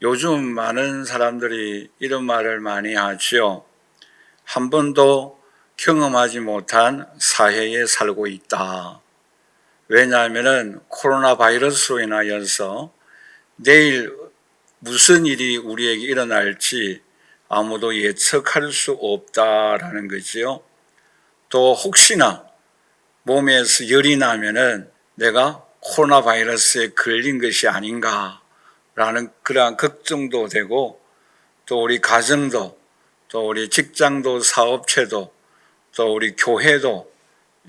요즘 많은 사람들이 이런 말을 많이 하지요. 한 번도 경험하지 못한 사회에 살고 있다. 왜냐하면 코로나 바이러스로 인하여서 내일 무슨 일이 우리에게 일어날지 아무도 예측할 수 없다라는 거지요. 또 혹시나 몸에서 열이 나면은 내가 코로나 바이러스에 걸린 것이 아닌가라는 그러한 걱정도 되고, 또 우리 가정도, 또 우리 직장도, 사업체도, 또 우리 교회도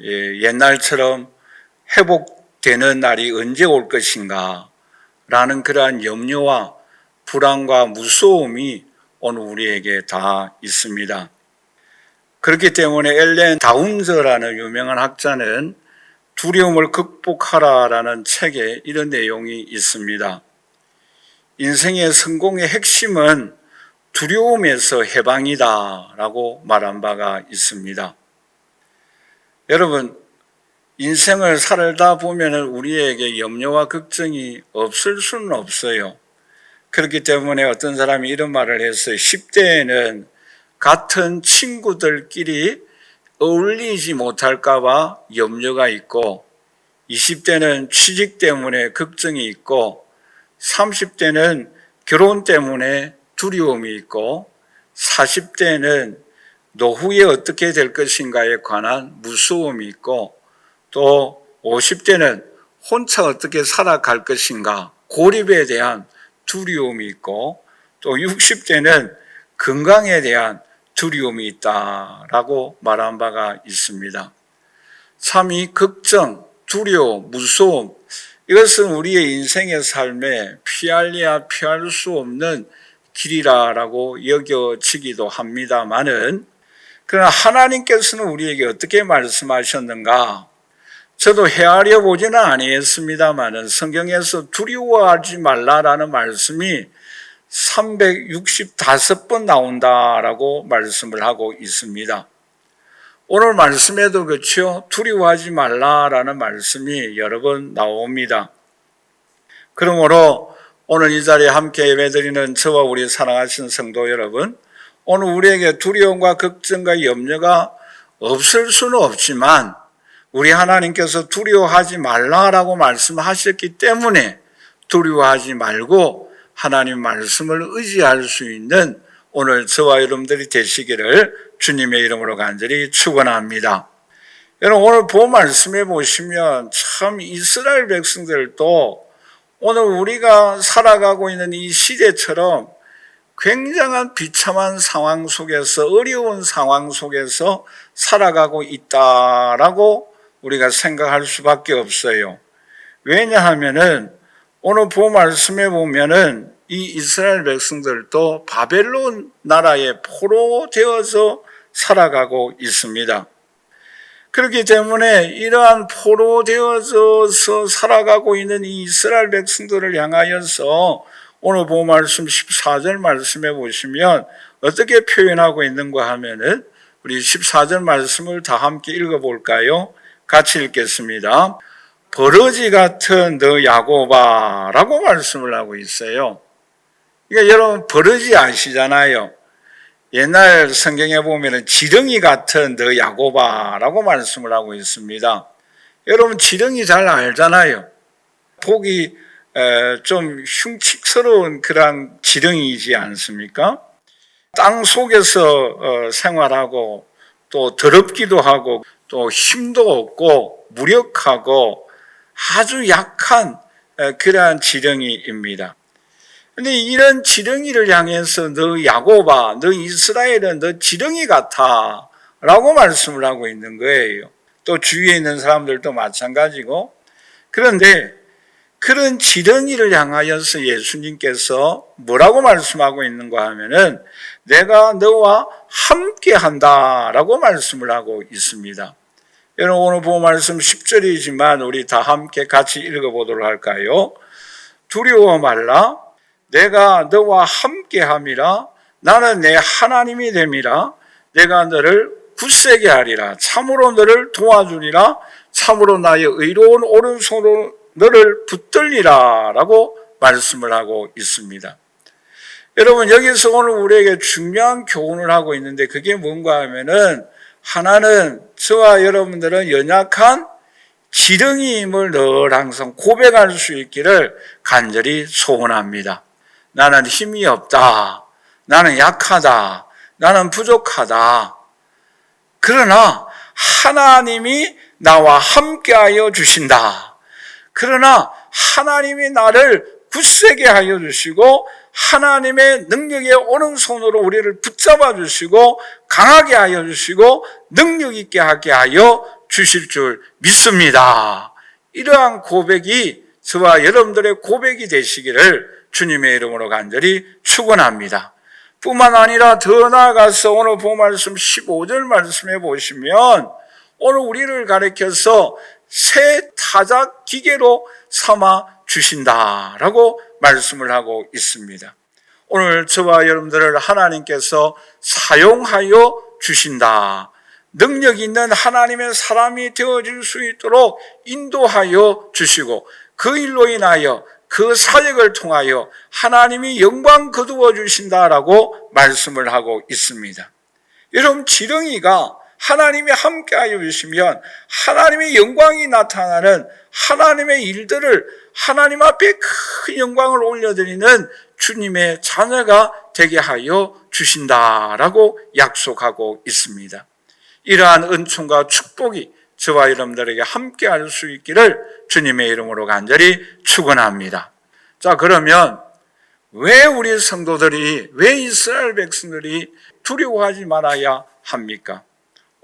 옛날처럼 회복되는 날이 언제 올 것인가 라는 그러한 염려와 불안과 무서움이 오늘 우리에게 다 있습니다. 그렇기 때문에 엘렌 다운저라는 유명한 학자는 두려움을 극복하라라는 책에 이런 내용이 있습니다. 인생의 성공의 핵심은 두려움에서 해방이다 라고 말한 바가 있습니다. 여러분, 인생을 살다 보면 우리에게 염려와 걱정이 없을 수는 없어요. 그렇기 때문에 어떤 사람이 이런 말을 했어요. 10대에는 같은 친구들끼리 어울리지 못할까 봐 염려가 있고, 20대는 취직 때문에 걱정이 있고, 30대는 결혼 때문에 두려움이 있고, 40대는 노후에 어떻게 될 것인가에 관한 무서움이 있고, 또 50대는 혼자 어떻게 살아갈 것인가, 고립에 대한 두려움이 있고, 또 60대는 건강에 대한 두려움이 있다라고 말한 바가 있습니다. 참 이 걱정, 두려움, 무서움, 이것은 우리의 인생의 삶에 피할래야 피할 수 없는 길이라고 여겨지기도 합니다만은, 그러나 하나님께서는 우리에게 어떻게 말씀하셨는가? 저도 헤아려 보지는 아니했습니다만은 성경에서 두려워하지 말라라는 말씀이 365번 나온다라고 말씀을 하고 있습니다. 오늘 말씀에도 그렇죠. 두려워하지 말라라는 말씀이 여러 번 나옵니다. 그러므로 오늘 이 자리에 함께 예배드리는 저와 우리 사랑하신 성도 여러분, 오늘 우리에게 두려움과 걱정과 염려가 없을 수는 없지만 우리 하나님께서 두려워하지 말라라고 말씀하셨기 때문에 두려워하지 말고 하나님 말씀을 의지할 수 있는 오늘 저와 여러분들이 되시기를 주님의 이름으로 간절히 축원합니다. 여러분, 오늘 본 말씀에 보시면 참 이스라엘 백성들도 오늘 우리가 살아가고 있는 이 시대처럼 굉장한 비참한 상황 속에서, 어려운 상황 속에서 살아가고 있다라고 우리가 생각할 수밖에 없어요. 왜냐하면은 오늘 본 말씀에 보면은 이 이스라엘 백성들도 바벨론 나라에 포로되어서 살아가고 있습니다. 그렇기 때문에 이러한 포로되어서 살아가고 있는 이 이스라엘 백성들을 향하여서 오늘 본 말씀 14절 말씀에 보시면 어떻게 표현하고 있는가 하면은 우리 14절 말씀을 다 함께 읽어볼까요? 같이 읽겠습니다. 버러지 같은 너 야곱아 라고 말씀을 하고 있어요. 그러니까 여러분, 버러지 아시잖아요. 옛날 성경에 보면 지렁이 같은 너 야곱아 라고 말씀을 하고 있습니다. 여러분, 지렁이 잘 알잖아요. 보기 좀 흉측스러운 그런 지렁이지 않습니까? 땅 속에서 생활하고 또 더럽기도 하고 또 힘도 없고 무력하고 아주 약한 그러한 지렁이입니다. 그런데 이런 지렁이를 향해서 너 야곱아, 너 이스라엘은 너 지렁이 같아 라고 말씀을 하고 있는 거예요. 또 주위에 있는 사람들도 마찬가지고. 그런데 그런 지렁이를 향하여서 예수님께서 뭐라고 말씀하고 있는가 하면은 내가 너와 함께 한다라고 말씀을 하고 있습니다. 여러분, 오늘 본 말씀 10절이지만 우리 다 함께 같이 읽어보도록 할까요? 두려워 말라, 내가 너와 함께 함이라, 나는 내 하나님이 됨이라, 내가 너를 굳세게 하리라, 참으로 너를 도와주리라, 참으로 나의 의로운 오른손으로 너를 붙들리라 라고 말씀을 하고 있습니다. 여러분, 여기서 오늘 우리에게 중요한 교훈을 하고 있는데 그게 뭔가 하면은, 하나는 저와 여러분들은 연약한 지렁이임을 늘 항상 고백할 수 있기를 간절히 소원합니다. 나는 힘이 없다. 나는 약하다. 나는 부족하다. 그러나 하나님이 나와 함께하여 주신다. 그러나 하나님이 나를 굳세게 하여 주시고 하나님의 능력의 오른손으로 우리를 붙잡아 주시고 강하게 하여 주시고 능력 있게 하게 하여 주실 줄 믿습니다. 이러한 고백이 저와 여러분들의 고백이 되시기를 주님의 이름으로 간절히 축원합니다. 뿐만 아니라 더 나아가서 오늘 본 말씀 15절 말씀해 보시면 오늘 우리를 가리켜서 새 타작 기계로 삼아 주신다라고 말씀을 하고 있습니다. 오늘 저와 여러분들을 하나님께서 사용하여 주신다. 능력 있는 하나님의 사람이 되어질 수 있도록 인도하여 주시고 그 일로 인하여 그 사역을 통하여 하나님이 영광 거두어 주신다라고 말씀을 하고 있습니다. 여러분, 지렁이가 하나님이 함께하여 주시면 하나님의 영광이 나타나는 하나님의 일들을 하나님 앞에 큰 영광을 올려드리는 주님의 자녀가 되게 하여 주신다라고 약속하고 있습니다. 이러한 은총과 축복이 저와 여러분들에게 함께할 수 있기를 주님의 이름으로 간절히 축원합니다. 자, 그러면 왜 우리 성도들이, 왜 이스라엘 백성들이 두려워하지 말아야 합니까?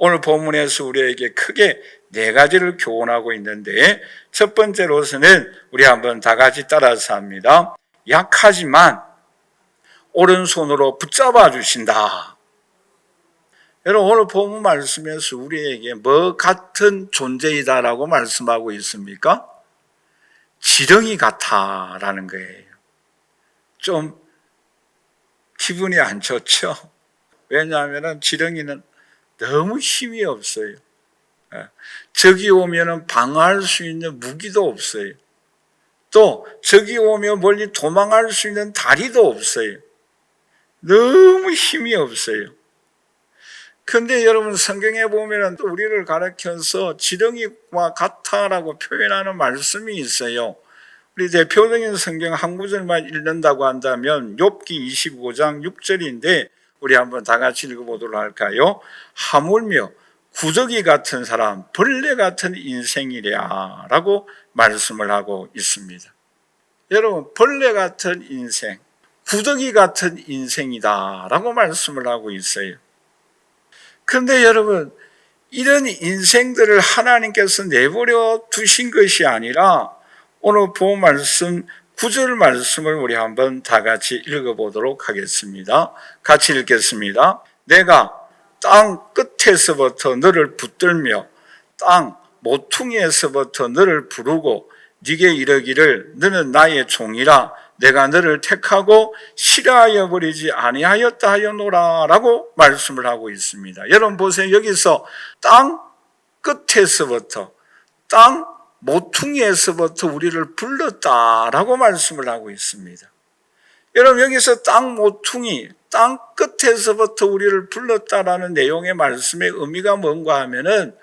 오늘 본문에서 우리에게 크게 네 가지를 교훈하고 있는데 첫 번째로서는 우리 한번 다 같이 따라서 합니다. 약하지만 오른손으로 붙잡아 주신다. 여러분, 오늘 본문 말씀에서 우리에게 뭐 같은 존재이다라고 말씀하고 있습니까? 지렁이 같아라는 거예요. 좀 기분이 안 좋죠? 왜냐하면 지렁이는 너무 힘이 없어요. 적이 오면 방어할 수 있는 무기도 없어요. 또 적이 오면 멀리 도망갈 수 있는 다리도 없어요. 너무 힘이 없어요. 그런데 여러분, 성경에 보면 또 우리를 가르쳐서 지렁이와 같아라고 표현하는 말씀이 있어요. 우리 대표적인 성경 한 구절만 읽는다고 한다면 욥기 25장 6절인데 우리 한번 다 같이 읽어보도록 할까요? 하물며 구더기 같은 사람, 벌레 같은 인생이랴 라고 말씀을 하고 있습니다. 여러분, 벌레 같은 인생, 구더기 같은 인생이다 라고 말씀을 하고 있어요. 그런데 여러분, 이런 인생들을 하나님께서 내버려 두신 것이 아니라 오늘 본 말씀 9절 말씀을 우리 한번 다 같이 읽어보도록 하겠습니다. 같이 읽겠습니다. 내가 땅 끝에서부터 너를 붙들며 땅 모퉁이에서부터 너를 부르고 네게 이르기를 너는 나의 종이라 내가 너를 택하고 싫어하여 버리지 아니하였다 하였노라 라고 말씀을 하고 있습니다. 여러분 보세요. 여기서 땅 끝에서부터 땅 모퉁이에서부터 우리를 불렀다라고 말씀을 하고 있습니다. 여러분, 여기서 땅 모퉁이, 땅 끝에서부터 우리를 불렀다라는 내용의 말씀의 의미가 뭔가 하면은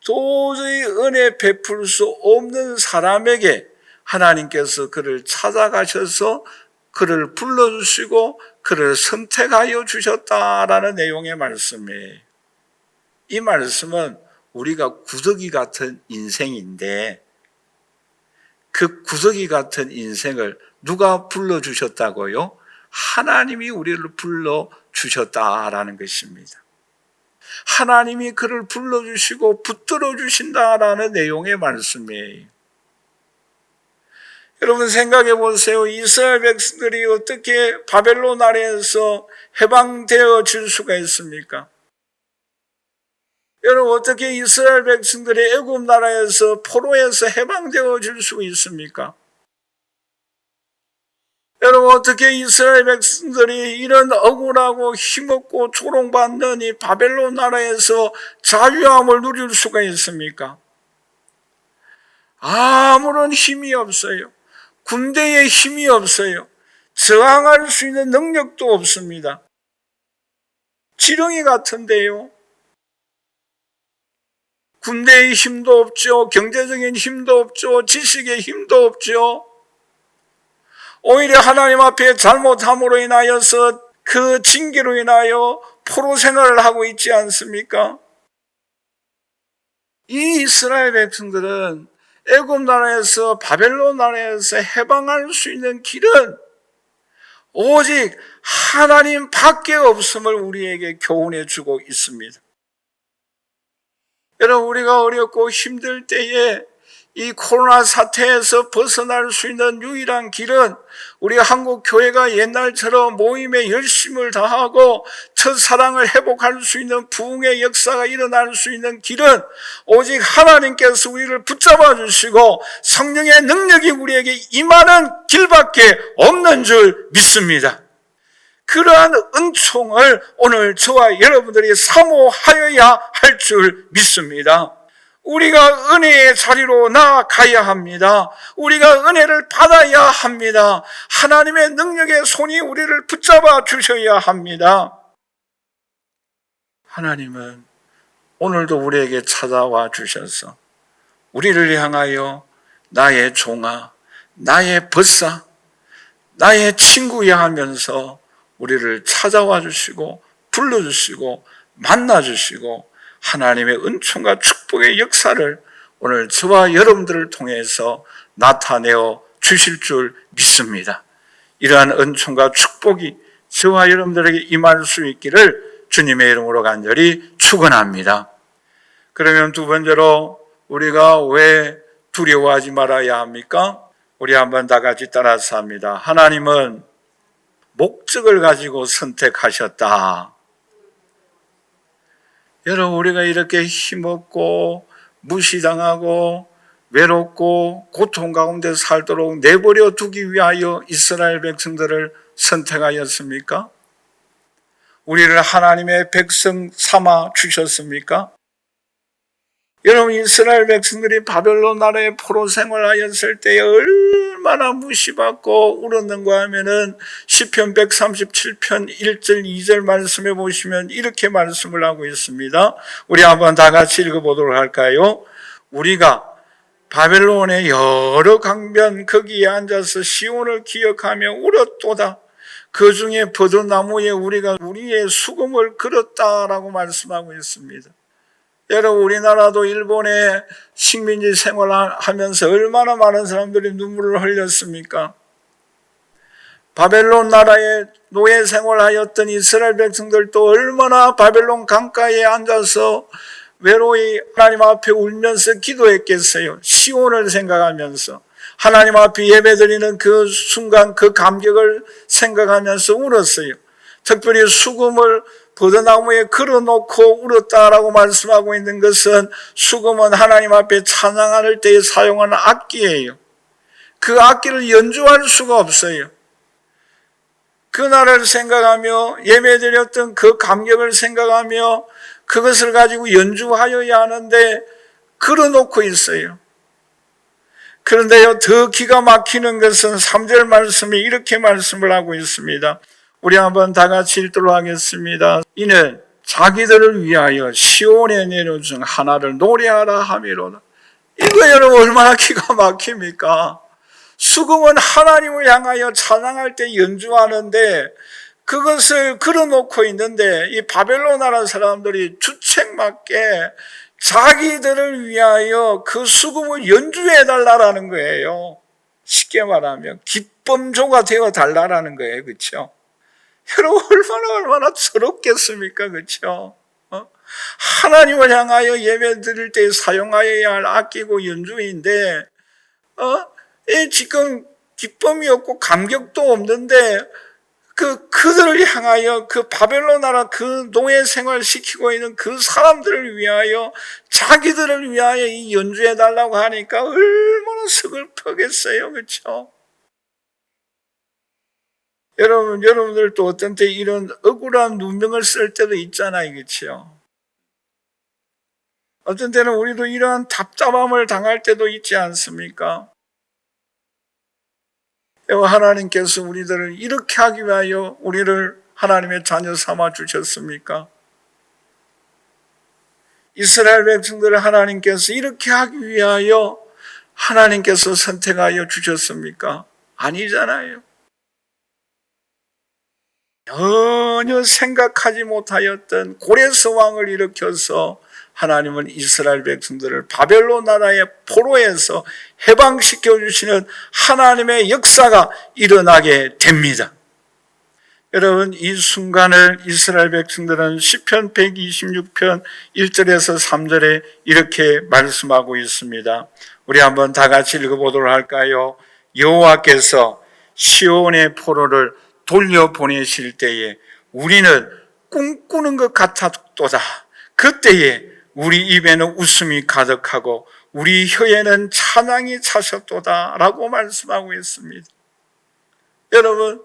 도저히 은혜 베풀 수 없는 사람에게 하나님께서 그를 찾아가셔서 그를 불러주시고 그를 선택하여 주셨다라는 내용의 말씀이에요. 이 말씀은 우리가 구더기 같은 인생인데 그 구더기 같은 인생을 누가 불러주셨다고요? 하나님이 우리를 불러주셨다라는 것입니다. 하나님이 그를 불러주시고 붙들어 주신다라는 내용의 말씀이에요. 여러분 생각해 보세요. 이스라엘 백성들이 어떻게 바벨론 아래에서 해방되어질 수가 있습니까? 여러분 어떻게 이스라엘 백성들이 애굽 나라에서 포로에서 해방되어질 수 있습니까? 여러분 어떻게 이스라엘 백성들이 이런 억울하고 힘없고 조롱받는 이 바벨론 나라에서 자유함을 누릴 수가 있습니까? 아무런 힘이 없어요. 군대에 힘이 없어요. 저항할 수 있는 능력도 없습니다. 지렁이 같은데요. 군대의 힘도 없죠. 경제적인 힘도 없죠. 지식의 힘도 없죠. 오히려 하나님 앞에 잘못함으로 인하여서 그 징계로 인하여 포로 생활을 하고 있지 않습니까? 이 이스라엘 백성들은 애굽 나라에서 바벨론 나라에서 해방할 수 있는 길은 오직 하나님 밖에 없음을 우리에게 교훈해 주고 있습니다. 여러분, 우리가 어렵고 힘들 때에 이 코로나 사태에서 벗어날 수 있는 유일한 길은 우리 한국 교회가 옛날처럼 모임에 열심을 다하고 첫사랑을 회복할 수 있는 부흥의 역사가 일어날 수 있는 길은 오직 하나님께서 우리를 붙잡아 주시고 성령의 능력이 우리에게 임하는 길밖에 없는 줄 믿습니다. 그러한 은총을 오늘 저와 여러분들이 사모하여야 할 줄 믿습니다. 우리가 은혜의 자리로 나아가야 합니다. 우리가 은혜를 받아야 합니다. 하나님의 능력의 손이 우리를 붙잡아 주셔야 합니다. 하나님은 오늘도 우리에게 찾아와 주셔서 우리를 향하여 나의 종아, 나의 벗사, 나의 친구야 하면서 우리를 찾아와 주시고 불러주시고 만나주시고 하나님의 은총과 축복의 역사를 오늘 저와 여러분들을 통해서 나타내어 주실 줄 믿습니다. 이러한 은총과 축복이 저와 여러분들에게 임할 수 있기를 주님의 이름으로 간절히 축원합니다. 그러면 두 번째로 우리가 왜 두려워하지 말아야 합니까? 우리 한번 다 같이 따라서 합니다. 하나님은 목적을 가지고 선택하셨다. 여러분, 우리가 이렇게 힘없고 무시당하고 외롭고 고통 가운데 살도록 내버려 두기 위하여 이스라엘 백성들을 선택하였습니까? 우리를 하나님의 백성 삼아 주셨습니까? 여러분, 이스라엘 백성들이 바벨론 나라의 포로 생활하였을 때에 얼마나 무시받고 울었는가 하면은 시편 137편 1절 2절 말씀해 보시면 이렇게 말씀을 하고 있습니다. 우리 한번 다 같이 읽어보도록 할까요? 우리가 바벨론의 여러 강변 거기에 앉아서 시온을 기억하며 울었도다. 그 중에 버드나무에 우리가 우리의 수금을 걸었다라고 말씀하고 있습니다. 여러분, 우리나라도 일본의 식민지 생활하면서 얼마나 많은 사람들이 눈물을 흘렸습니까? 바벨론 나라의 노예 생활하였던 이스라엘 백성들도 얼마나 바벨론 강가에 앉아서 외로이 하나님 앞에 울면서 기도했겠어요. 시온을 생각하면서 하나님 앞에 예배드리는 그 순간 그 감격을 생각하면서 울었어요. 특별히 수금을 버드나무에 걸어놓고 울었다라고 말씀하고 있는 것은 수금은 하나님 앞에 찬양할 때에 사용하는 악기예요. 그 악기를 연주할 수가 없어요. 그날을 생각하며 예배드렸던 그 감격을 생각하며 그것을 가지고 연주하여야 하는데 걸어놓고 있어요. 그런데요, 더 기가 막히는 것은 3절 말씀이 이렇게 말씀을 하고 있습니다. 우리 한번 다 같이 읽도록 하겠습니다. 이는 자기들을 위하여 시온에 내려준 하나를 노래하라 하미로다. 이거 여러분 얼마나 기가 막힙니까? 수금은 하나님을 향하여 찬양할 때 연주하는데 그것을 걸어놓고 있는데 이 바벨론 나라 사람들이 주책맞게 자기들을 위하여 그 수금을 연주해달라는 거예요. 쉽게 말하면 기쁨조가 되어 달라는 거예요. 그렇죠? 여러분, 얼마나 서럽겠습니까? 그렇죠? 하나님을 향하여 예배 드릴 때 사용하여야 할 악기고 연주인데 지금 기쁨이 없고 감격도 없는데 그들을 향하여 그 바벨론 나라 그 노예 생활 시키고 있는 그 사람들을 위하여 자기들을 위하여 이 연주해 달라고 하니까 얼마나 서글프겠어요. 그렇죠? 여러분들도 어떤 때 이런 억울한 누명을 쓸 때도 있잖아요. 그렇죠? 어떤 때는 우리도 이러한 답답함을 당할 때도 있지 않습니까? 하나님께서 우리들을 이렇게 하기 위하여 우리를 하나님의 자녀 삼아 주셨습니까? 이스라엘 백성들을 하나님께서 이렇게 하기 위하여 하나님께서 선택하여 주셨습니까? 아니잖아요. 전혀 생각하지 못하였던 고레스 왕을 일으켜서 하나님은 이스라엘 백성들을 바벨론 나라의 포로에서 해방시켜 주시는 하나님의 역사가 일어나게 됩니다. 여러분, 이 순간을 이스라엘 백성들은 시편 126편 1절에서 3절에 이렇게 말씀하고 있습니다. 우리 한번 다 같이 읽어보도록 할까요? 여호와께서 시온의 포로를 돌려보내실 때에 우리는 꿈꾸는 것 같았도다. 그때에 우리 입에는 웃음이 가득하고 우리 혀에는 찬양이 차셨도다 라고 말씀하고 있습니다. 여러분,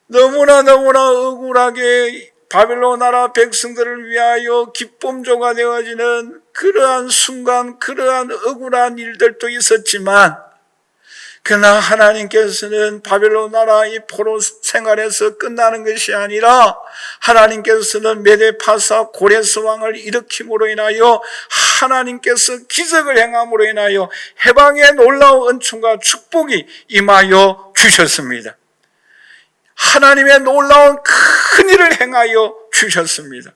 너무나 억울하게 바벨론 나라 백성들을 위하여 기쁨조가 되어지는 그러한 순간, 그러한 억울한 일들도 있었지만, 그러나 하나님께서는 바벨론 나라의 포로 생활에서 끝나는 것이 아니라 하나님께서는 메데파사 고레스 왕을 일으킴으로 인하여 하나님께서 기적을 행함으로 인하여 해방의 놀라운 은총과 축복이 임하여 주셨습니다. 하나님의 놀라운 큰 일을 행하여 주셨습니다.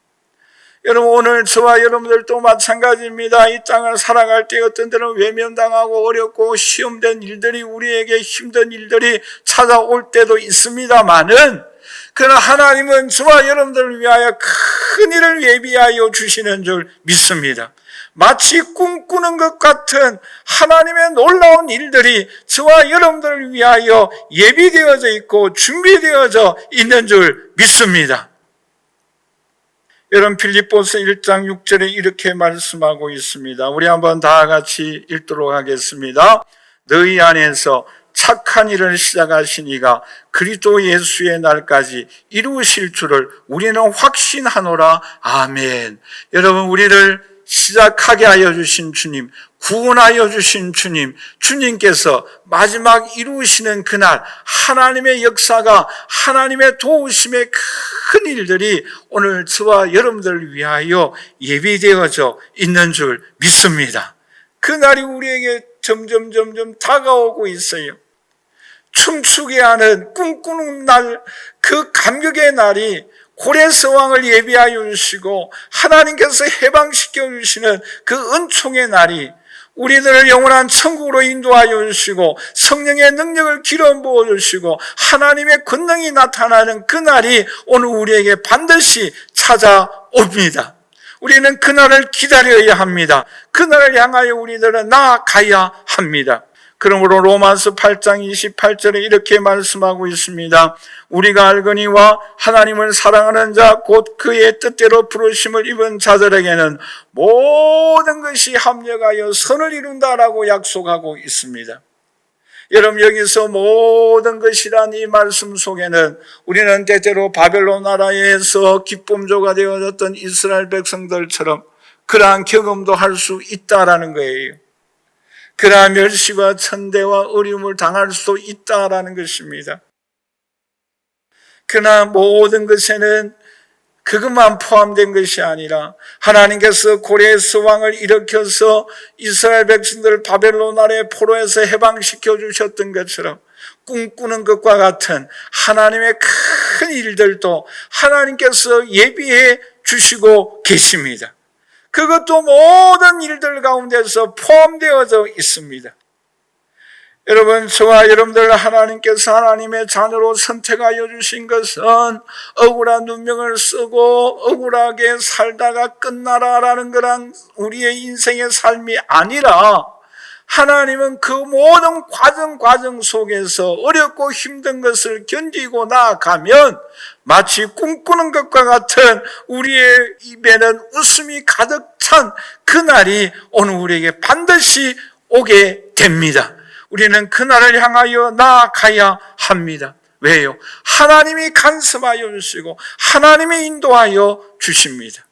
여러분, 오늘 저와 여러분들도 마찬가지입니다. 이 땅을 살아갈 때 어떤 때는 외면당하고 어렵고 시험된 일들이, 우리에게 힘든 일들이 찾아올 때도 있습니다만은, 그러나 하나님은 저와 여러분들을 위하여 큰 일을 예비하여 주시는 줄 믿습니다. 마치 꿈꾸는 것 같은 하나님의 놀라운 일들이 저와 여러분들을 위하여 예비되어져 있고 준비되어져 있는 줄 믿습니다. 여러분, 빌립보서 1장 6절에 이렇게 말씀하고 있습니다. 우리 한번 다 같이 읽도록 하겠습니다. 너희 안에서 착한 일을 시작하신 이가 그리스도 예수의 날까지 이루실 줄을 우리는 확신하노라. 아멘. 여러분, 우리를 시작하게 하여 주신 주님, 구원하여 주신 주님, 주님께서 마지막 이루시는 그날 하나님의 역사가, 하나님의 도우심의 큰 일들이 오늘 저와 여러분들을 위하여 예비되어져 있는 줄 믿습니다. 그날이 우리에게 점점 다가오고 있어요. 춤추게 하는, 꿈꾸는 날, 그 감격의 날이 고레스 왕을 예비하여 주시고 하나님께서 해방시켜 주시는 그 은총의 날이 우리들을 영원한 천국으로 인도하여 주시고 성령의 능력을 기름 부어 주시고 하나님의 권능이 나타나는 그 날이 오늘 우리에게 반드시 찾아옵니다. 우리는 그날을 기다려야 합니다. 그날을 향하여 우리들은 나아가야 합니다. 그러므로 로마서 8장 28절에 이렇게 말씀하고 있습니다. 우리가 알거니와 하나님을 사랑하는 자 곧 그의 뜻대로 부르심을 입은 자들에게는 모든 것이 합력하여 선을 이룬다라고 약속하고 있습니다. 여러분, 여기서 모든 것이란 이 말씀 속에는 우리는 때때로 바벨론 나라에서 기쁨조가 되어졌던 이스라엘 백성들처럼 그러한 경험도 할 수 있다라는 거예요. 그러한 멸시와 천대와 어려움을 당할 수도 있다라는 것입니다. 그러나 모든 것에는 그것만 포함된 것이 아니라 하나님께서 고레스 왕을 일으켜서 이스라엘 백성들을 바벨론 나라의 포로에서 해방시켜 주셨던 것처럼 꿈꾸는 것과 같은 하나님의 큰 일들도 하나님께서 예비해 주시고 계십니다. 그것도 모든 일들 가운데서 포함되어져 있습니다. 여러분, 저와 여러분들 하나님께서 하나님의 자녀로 선택하여 주신 것은 억울한 눈명을 쓰고 억울하게 살다가 끝나라라는 거란 우리의 인생의 삶이 아니라 하나님은 그 모든 과정 속에서 어렵고 힘든 것을 견디고 나아가면 마치 꿈꾸는 것과 같은 우리의 입에는 웃음이 가득 찬 그날이 오늘 우리에게 반드시 오게 됩니다. 우리는 그날을 향하여 나아가야 합니다. 왜요? 하나님이 간섭하여 주시고 하나님이 인도하여 주십니다.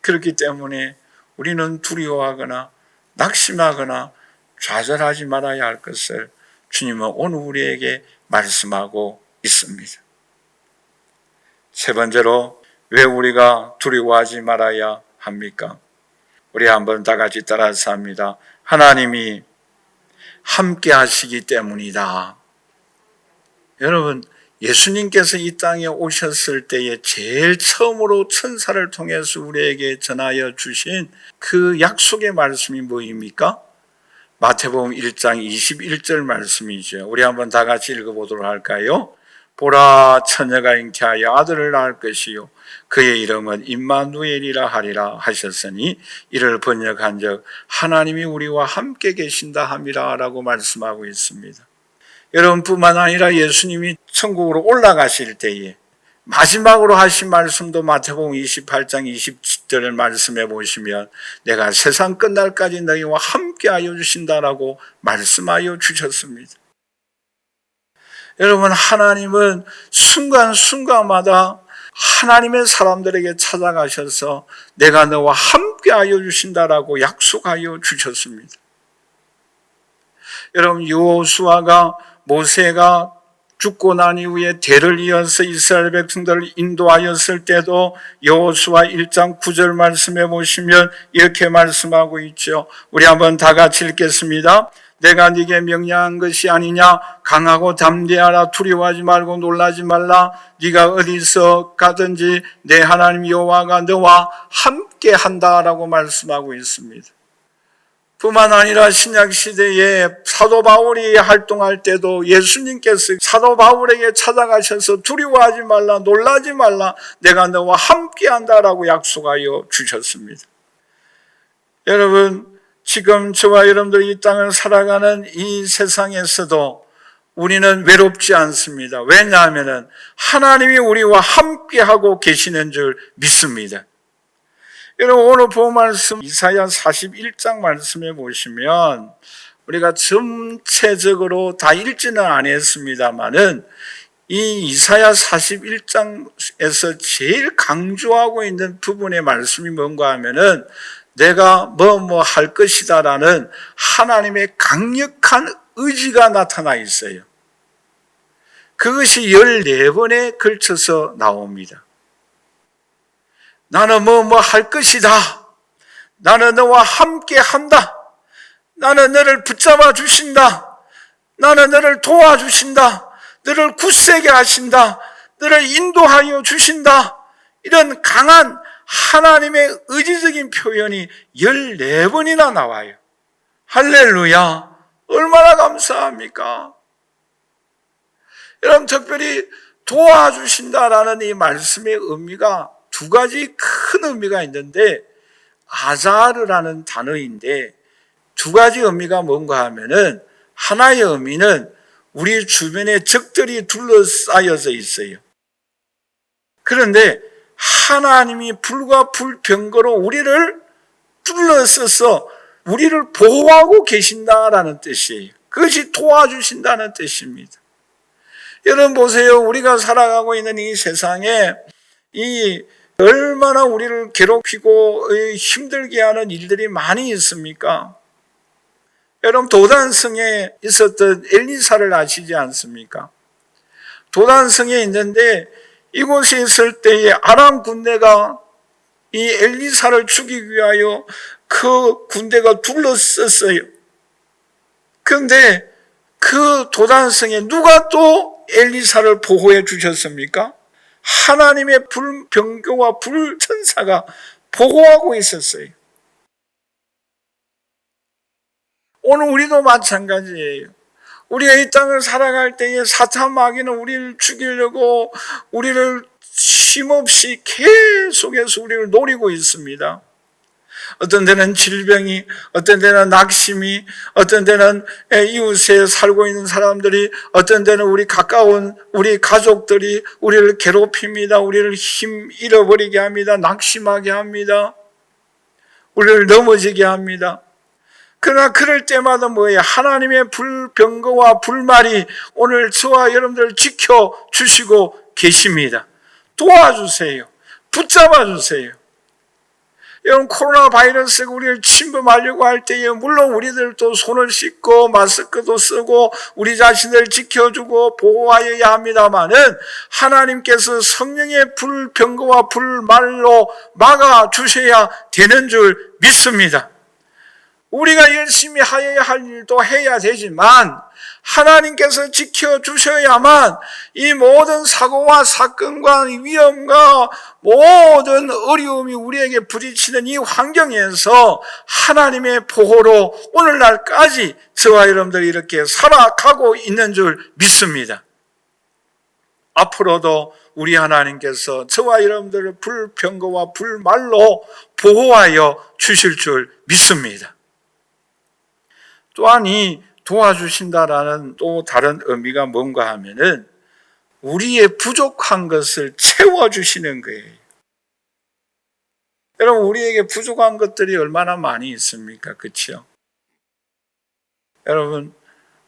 그렇기 때문에 우리는 두려워하거나 낙심하거나 좌절하지 말아야 할 것을 주님은 오늘 우리에게 말씀하고 있습니다. 세 번째로 왜 우리가 두려워하지 말아야 합니까? 우리 한번 다 같이 따라서 합니다. 하나님이 함께 하시기 때문이다. 여러분, 예수님께서 이 땅에 오셨을 때에 제일 처음으로 천사를 통해서 우리에게 전하여 주신 그 약속의 말씀이 뭐입니까? 마태복음 1장 21절 말씀이죠. 우리 한번 다 같이 읽어보도록 할까요? 보라, 처녀가 잉태하여 아들을 낳을 것이요 그의 이름은 임마누엘이라 하리라 하셨으니 이를 번역한즉 하나님이 우리와 함께 계신다 함이라 라고 말씀하고 있습니다. 여러분뿐만 아니라 예수님이 천국으로 올라가실 때에 마지막으로 하신 말씀도 마태복음 28장 20절을 말씀해 보시면 내가 세상 끝날까지 너희와 함께하여 주신다라고 말씀하여 주셨습니다. 여러분, 하나님은 순간순간마다 하나님의 사람들에게 찾아가셔서 내가 너와 함께하여 주신다라고 약속하여 주셨습니다. 여러분, 여호수아가 모세가 죽고 난 이후에 대를 이어서 이스라엘 백성들을 인도하였을 때도 여호수아 1장 9절 말씀해 보시면 이렇게 말씀하고 있죠. 우리 한번 다 같이 읽겠습니다. 내가 네게 명령한 것이 아니냐? 강하고 담대하라. 두려워하지 말고 놀라지 말라. 네가 어디서 가든지 내 하나님 여호와가 너와 함께 한다라고 말씀하고 있습니다. 뿐만 아니라 신약시대에 사도 바울이 활동할 때도 예수님께서 사도 바울에게 찾아가셔서 두려워하지 말라, 놀라지 말라, 내가 너와 함께 한다라고 약속하여 주셨습니다. 여러분, 지금 저와 여러분들이 이 땅을 살아가는 이 세상에서도 우리는 외롭지 않습니다. 왜냐하면 하나님이 우리와 함께하고 계시는 줄 믿습니다. 여러분, 오늘 본 말씀 이사야 41장 말씀해 보시면 우리가 전체적으로 다 읽지는 않았습니다만은 이 이사야 41장에서 제일 강조하고 있는 부분의 말씀이 뭔가 하면은 내가 뭐 할 것이다라는 하나님의 강력한 의지가 나타나 있어요. 그것이 14번에 걸쳐서 나옵니다. 나는 뭐 할 것이다. 나는 너와 함께 한다. 나는 너를 붙잡아 주신다. 나는 너를 도와주신다. 너를 굳세게 하신다. 너를 인도하여 주신다. 이런 강한 하나님의 의지적인 표현이 14번이나 나와요. 할렐루야. 얼마나 감사합니까? 여러분, 특별히 도와주신다라는 이 말씀의 의미가 두 가지 큰 의미가 있는데 아자르라는 단어인데 두 가지 의미가 뭔가 하면은 하나의 의미는 우리 주변에 적들이 둘러싸여져 있어요. 그런데 하나님이 불과 불병거로 우리를 둘러서서 우리를 보호하고 계신다라는 뜻이에요. 그것이 도와주신다는 뜻입니다. 여러분 보세요. 우리가 살아가고 있는 이 세상에 이 얼마나 우리를 괴롭히고 힘들게 하는 일들이 많이 있습니까? 여러분, 도단성에 있었던 엘리사를 아시지 않습니까? 도단성에 있는데 이곳에 있을 때에 아람 군대가 이 엘리사를 죽이기 위하여 그 군대가 둘러쌌어요. 그런데 그 도단성에 누가 또 엘리사를 보호해 주셨습니까? 하나님의 불병거와 불천사가 보호하고 있었어요. 오늘 우리도 마찬가지예요. 우리가 이 땅을 살아갈 때에 사탄 마귀는 우리를 죽이려고 우리를 쉼없이 계속해서 우리를 노리고 있습니다. 어떤 데는 질병이, 어떤 데는 낙심이, 어떤 데는 이웃에 살고 있는 사람들이, 어떤 데는 우리 가까운 우리 가족들이 우리를 괴롭힙니다. 우리를 힘 잃어버리게 합니다. 낙심하게 합니다. 우리를 넘어지게 합니다. 그러나 그럴 때마다 뭐예요? 하나님의 불병거와 불말이 오늘 저와 여러분들을 지켜주시고 계십니다. 도와주세요. 붙잡아 주세요. 이런 코로나 바이러스가 우리를 침범하려고 할 때에 물론 우리들도 손을 씻고 마스크도 쓰고 우리 자신을 지켜주고 보호하여야 합니다마는 하나님께서 성령의 불병거와 불말로 막아주셔야 되는 줄 믿습니다. 우리가 열심히 하여야 할 일도 해야 되지만 하나님께서 지켜주셔야만 이 모든 사고와 사건과 위험과 모든 어려움이 우리에게 부딪히는 이 환경에서 하나님의 보호로 오늘날까지 저와 여러분들이 이렇게 살아가고 있는 줄 믿습니다. 앞으로도 우리 하나님께서 저와 여러분들을 불병거와 불말로 보호하여 주실 줄 믿습니다. 또한 이 도와주신다라는 또 다른 의미가 뭔가 하면은 우리의 부족한 것을 채워주시는 거예요. 여러분, 우리에게 부족한 것들이 얼마나 많이 있습니까? 그렇죠? 여러분,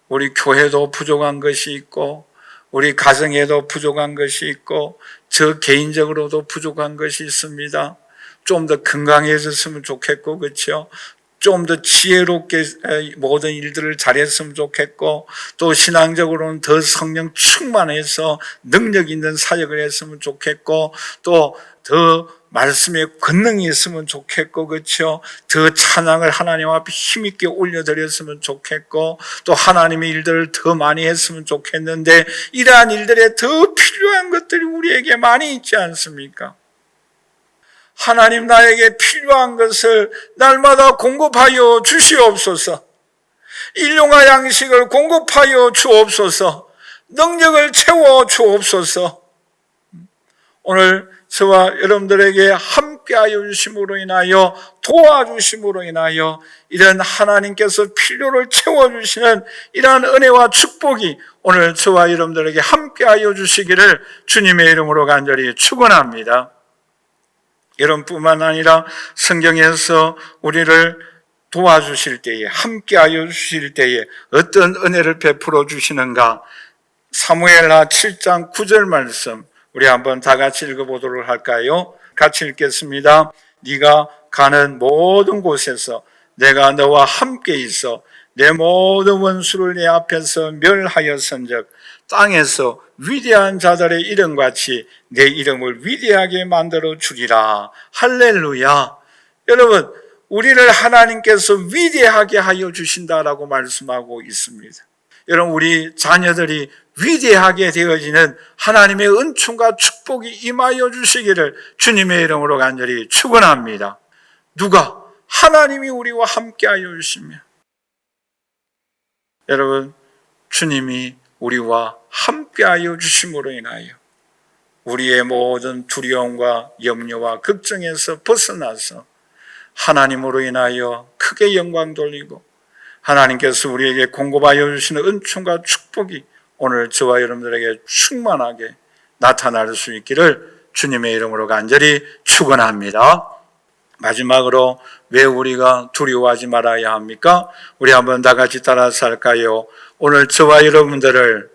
우리 교회도 부족한 것이 있고 우리 가정에도 부족한 것이 있고 저 개인적으로도 부족한 것이 있습니다. 좀 더 건강해졌으면 좋겠고, 그렇죠? 좀 더 지혜롭게 모든 일들을 잘했으면 좋겠고, 또 신앙적으로는 더 성령 충만해서 능력 있는 사역을 했으면 좋겠고, 또 더 말씀에 권능이 있으면 좋겠고, 그렇죠? 더 찬양을 하나님 앞에 힘있게 올려드렸으면 좋겠고, 또 하나님의 일들을 더 많이 했으면 좋겠는데 이러한 일들에 더 필요한 것들이 우리에게 많이 있지 않습니까? 하나님, 나에게 필요한 것을 날마다 공급하여 주시옵소서. 일용할 양식을 공급하여 주옵소서. 능력을 채워 주옵소서. 오늘 저와 여러분들에게 함께하여 주심으로 인하여, 도와주심으로 인하여 이런 하나님께서 필요를 채워주시는 이러한 은혜와 축복이 오늘 저와 여러분들에게 함께하여 주시기를 주님의 이름으로 간절히 축원합니다. 여러분뿐만 아니라 성경에서 우리를 도와주실 때에, 함께하여 주실 때에 어떤 은혜를 베풀어 주시는가? 사무엘하 7장 9절 말씀 우리 한번 다 같이 읽어보도록 할까요? 같이 읽겠습니다. 네가 가는 모든 곳에서 내가 너와 함께 있어 내 모든 원수를 내 앞에서 멸하였은즉 땅에서 위대한 자들의 이름같이 내 이름을 위대하게 만들어 주리라. 할렐루야. 여러분, 우리를 하나님께서 위대하게 하여 주신다라고 말씀하고 있습니다. 여러분, 우리 자녀들이 위대하게 되어지는 하나님의 은총과 축복이 임하여 주시기를 주님의 이름으로 간절히 축원합니다. 누가? 하나님이 우리와 함께하여 주시며, 여러분, 주님이 우리와 함께하여 주심으로 인하여 우리의 모든 두려움과 염려와 걱정에서 벗어나서 하나님으로 인하여 크게 영광 돌리고 하나님께서 우리에게 공급하여 주시는 은총과 축복이 오늘 저와 여러분들에게 충만하게 나타날 수 있기를 주님의 이름으로 간절히 축원합니다. 마지막으로 왜 우리가 두려워하지 말아야 합니까? 우리 한번 다 같이 따라서 할까요? 오늘 저와 여러분들을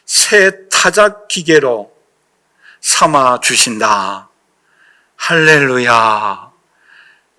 새 타작 기계로 삼아 주신다. 할렐루야.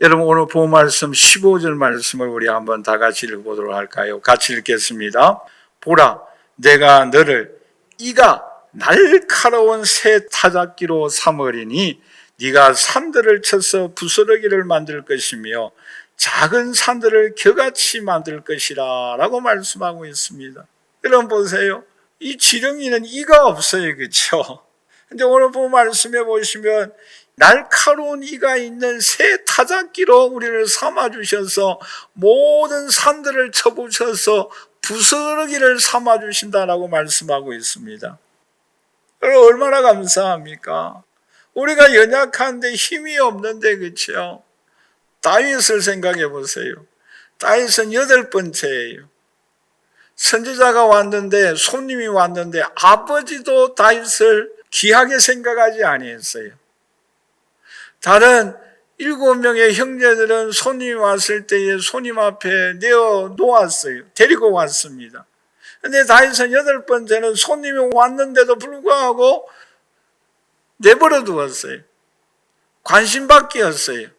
여러분, 오늘 본 말씀 15절 말씀을 우리 한번 다 같이 읽어보도록 할까요? 같이 읽겠습니다. 보라, 내가 너를 이가 날카로운 새 타작기로 삼으리니 네가 산들을 쳐서 부스러기를 만들 것이며 작은 산들을 겨같이 만들 것이라 라고 말씀하고 있습니다. 여러분 보세요. 이 지렁이는 이가 없어요. 그렇죠? 근데 오늘 본 말씀해 보시면 날카로운 이가 있는 새 타작기로 우리를 삼아주셔서 모든 산들을 쳐부셔서 부스러기를 삼아주신다라고 말씀하고 있습니다. 여러분, 얼마나 감사합니까? 우리가 연약한데 힘이 없는데, 그렇죠? 다윗을 생각해 보세요. 다윗은 8번째예요. 선지자가 왔는데, 손님이 왔는데 아버지도 다윗을 귀하게 생각하지 아니했어요. 다른 7명의 형제들은 손님이 왔을 때에 손님 앞에 내어 놓았어요. 데리고 왔습니다. 그런데 다윗은 8번째는 손님이 왔는데도 불구하고 내버려 두었어요. 관심 받기였어요.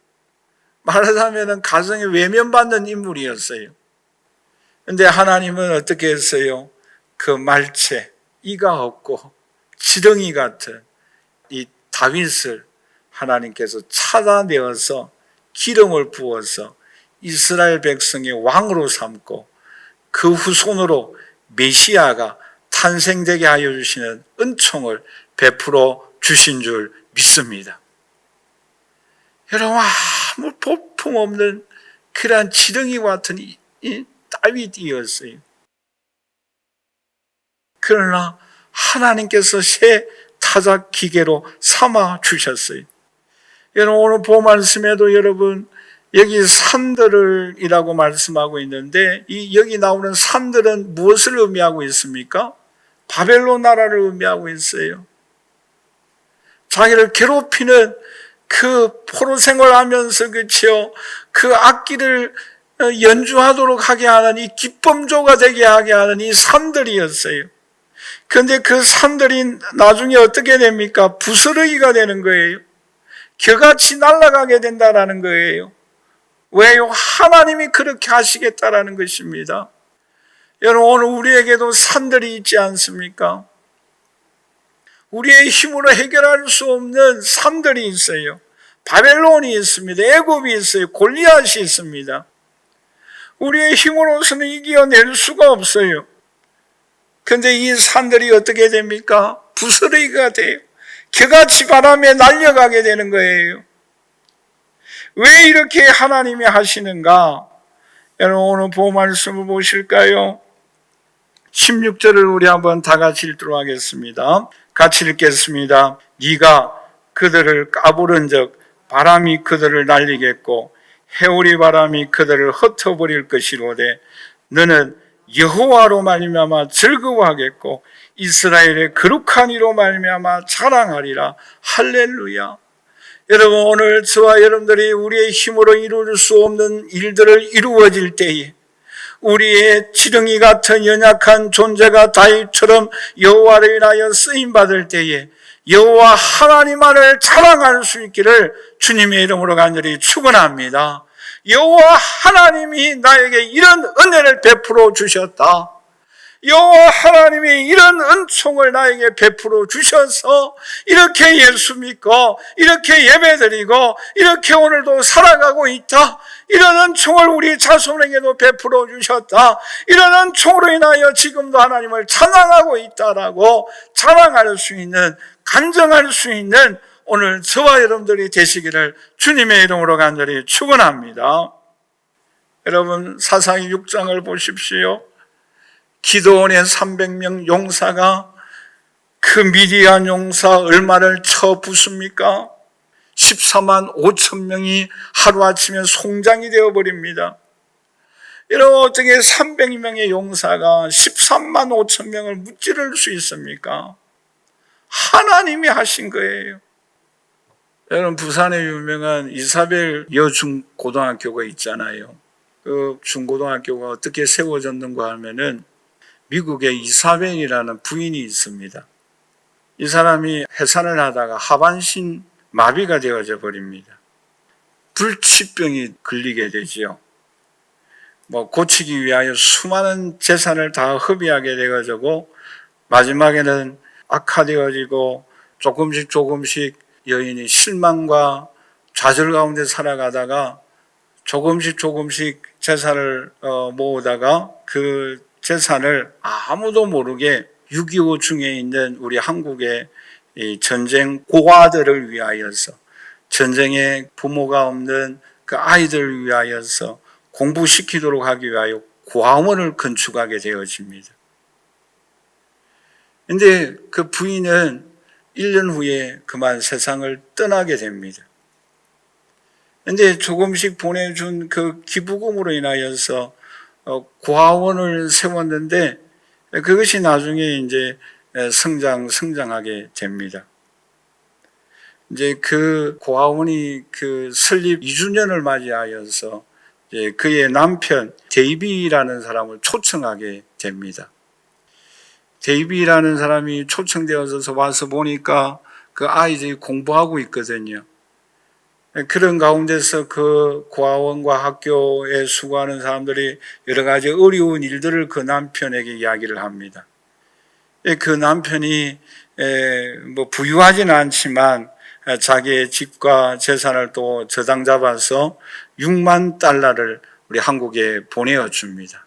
말하자면 가정에 외면받는 인물이었어요. 그런데 하나님은 어떻게 했어요? 그 말체, 이가 없고 지렁이 같은 이 다윗을 하나님께서 찾아내어서 기름을 부어서 이스라엘 백성의 왕으로 삼고 그 후손으로 메시아가 탄생되게 하여 주시는 은총을 베풀어 주신 줄 믿습니다. 여러분, 아무 볼품없는 그러한 지렁이 같은 이 다윗이었어요. 그러나 하나님께서 새 타작 기계로 삼아 주셨어요. 여러분, 오늘 본 말씀에도 여러분 여기 산들이라고 말씀하고 있는데 이 여기 나오는 산들은 무엇을 의미하고 있습니까? 바벨론 나라를 의미하고 있어요. 자기를 괴롭히는 그 포로 생활하면서 그 악기를 연주하도록 하게 하는 이 기쁨조가 되게 하게 하는 이 산들이었어요. 그런데 그 산들이 나중에 어떻게 됩니까? 부스러기가 되는 거예요. 겨같이 날아가게 된다라는 거예요. 왜요? 하나님이 그렇게 하시겠다라는 것입니다. 여러분, 오늘 우리에게도 산들이 있지 않습니까? 우리의 힘으로 해결할 수 없는 산들이 있어요. 바벨론이 있습니다. 애굽이 있어요. 골리앗이 있습니다. 우리의 힘으로서는 이겨낼 수가 없어요. 그런데 이 산들이 어떻게 됩니까? 부스러기가 돼요. 겨같이 바람에 날려가게 되는 거예요. 왜 이렇게 하나님이 하시는가? 여러분, 오늘 본 말씀을 보실까요? 16절을 우리 한번 다 같이 읽도록 하겠습니다. 같이 읽겠습니다. 네가 그들을 까부른 적 바람이 그들을 날리겠고 해오리 바람이 그들을 흩어버릴 것이로되 너는 여호와로 말미암아 즐거워하겠고 이스라엘의 거룩한 이로 말미암아 자랑하리라. 할렐루야. 여러분, 오늘 저와 여러분들이 우리의 힘으로 이룰 수 없는 일들을 이루어질 때에 우리의 지렁이 같은 연약한 존재가 다윗처럼 여호와를 인하여 쓰임받을 때에 여호와 하나님만을 자랑할 수 있기를 주님의 이름으로 간절히 축원합니다. 여호와 하나님이 나에게 이런 은혜를 베풀어 주셨다. 여호와 하나님이 이런 은총을 나에게 베풀어 주셔서 이렇게 예수 믿고 이렇게 예배드리고 이렇게 오늘도 살아가고 있다. 이런 은총을 우리 자손에게도 베풀어 주셨다. 이런 은총으로 인하여 지금도 하나님을 찬양하고 있다라고 자랑할 수 있는, 간증할 수 있는 오늘 저와 여러분들이 되시기를 주님의 이름으로 간절히 축원합니다. 여러분, 사사기 6장을 보십시오. 기드온의 300명 용사가 그 미디안 용사 얼마를 쳐 부숩니까? 14만 5천 명이 하루아침에 송장이 되어버립니다. 여러분, 어떻게 300명의 용사가 13만 5천 명을 무찌를 수 있습니까? 하나님이 하신 거예요. 여러분, 부산에 유명한 이사벨 여중고등학교가 있잖아요. 그 중고등학교가 어떻게 세워졌는가 하면은 미국에 이사벨이라는 부인이 있습니다. 이 사람이 해산을 하다가 하반신 마비가 되어져 버립니다. 불치병이 걸리게 되지요. 고치기 위하여 수많은 재산을 다 허비하게 되어지고 마지막에는 악화되어지고 조금씩 여인이 실망과 좌절 가운데 살아가다가 조금씩 재산을 모으다가 그 재산을 아무도 모르게 6.25 중에 있는 우리 한국의 이 전쟁 고아들을 위하여서, 전쟁에 부모가 없는 그 아이들을 위하여서 공부시키도록 하기 위하여 고아원을 건축하게 되어집니다. 그런데 그 부인은 1년 후에 그만 세상을 떠나게 됩니다. 그런데 조금씩 보내준 그 기부금으로 인하여서 고아원을 세웠는데 그것이 나중에 이제 성장하게 됩니다. 이제 그 고아원이 그 설립 2주년을 맞이하여서 이제 그의 남편 데이비라는 사람을 초청하게 됩니다. 데이비라는 사람이 초청되어서 와서 보니까 그 아이들이 공부하고 있거든요. 그런 가운데서 그 고아원과 학교에 수고하는 사람들이 여러 가지 어려운 일들을 그 남편에게 이야기를 합니다. 그 남편이 뭐 부유하지는 않지만 자기의 집과 재산을 또 저당 잡아서 6만 달러를 우리 한국에 보내어 줍니다.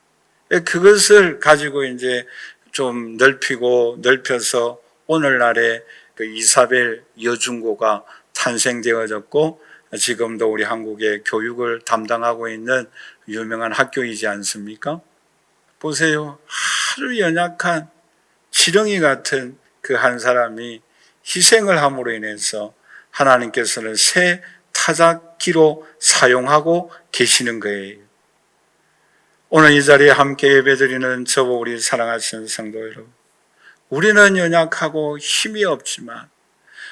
그것을 가지고 이제 좀 넓혀서 오늘날의 그 이사벨 여중고가 탄생되어졌고 지금도 우리 한국의 교육을 담당하고 있는 유명한 학교이지 않습니까? 보세요. 아주 연약한 지렁이 같은 그 한 사람이 희생을 함으로 인해서 하나님께서는 새 타작기로 사용하고 계시는 거예요. 오늘 이 자리에 함께 예배드리는 저와 우리 사랑하시는 성도 여러분, 우리는 연약하고 힘이 없지만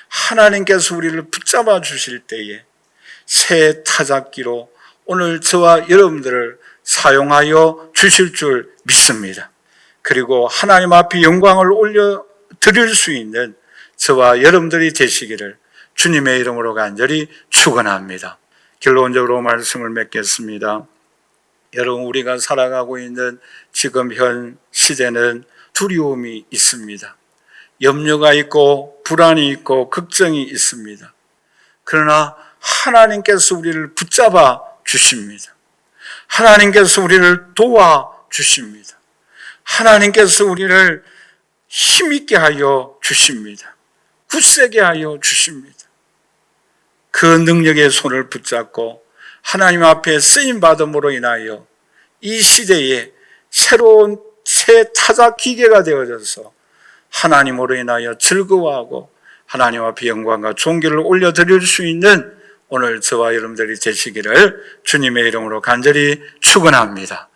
하나님께서 우리를 붙잡아 주실 때에 새 타작기로 오늘 저와 여러분들을 사용하여 주실 줄 믿습니다. 그리고 하나님 앞에 영광을 올려드릴 수 있는 저와 여러분들이 되시기를 주님의 이름으로 간절히 축원합니다. 결론적으로 말씀을 맺겠습니다. 여러분, 우리가 살아가고 있는 지금 현 시대는 두려움이 있습니다. 염려가 있고 불안이 있고 걱정이 있습니다. 그러나 하나님께서 우리를 붙잡아 주십니다. 하나님께서 우리를 도와 주십니다. 하나님께서 우리를 힘있게 하여 주십니다. 굳세게 하여 주십니다. 그 능력의 손을 붙잡고 하나님 앞에 쓰임받음으로 인하여 이 시대에 새로운 새 타작 기계가 되어져서 하나님으로 인하여 즐거워하고 하나님 앞에 영광과 존귀를 올려드릴 수 있는 오늘 저와 여러분들이 되시기를 주님의 이름으로 간절히 축원합니다.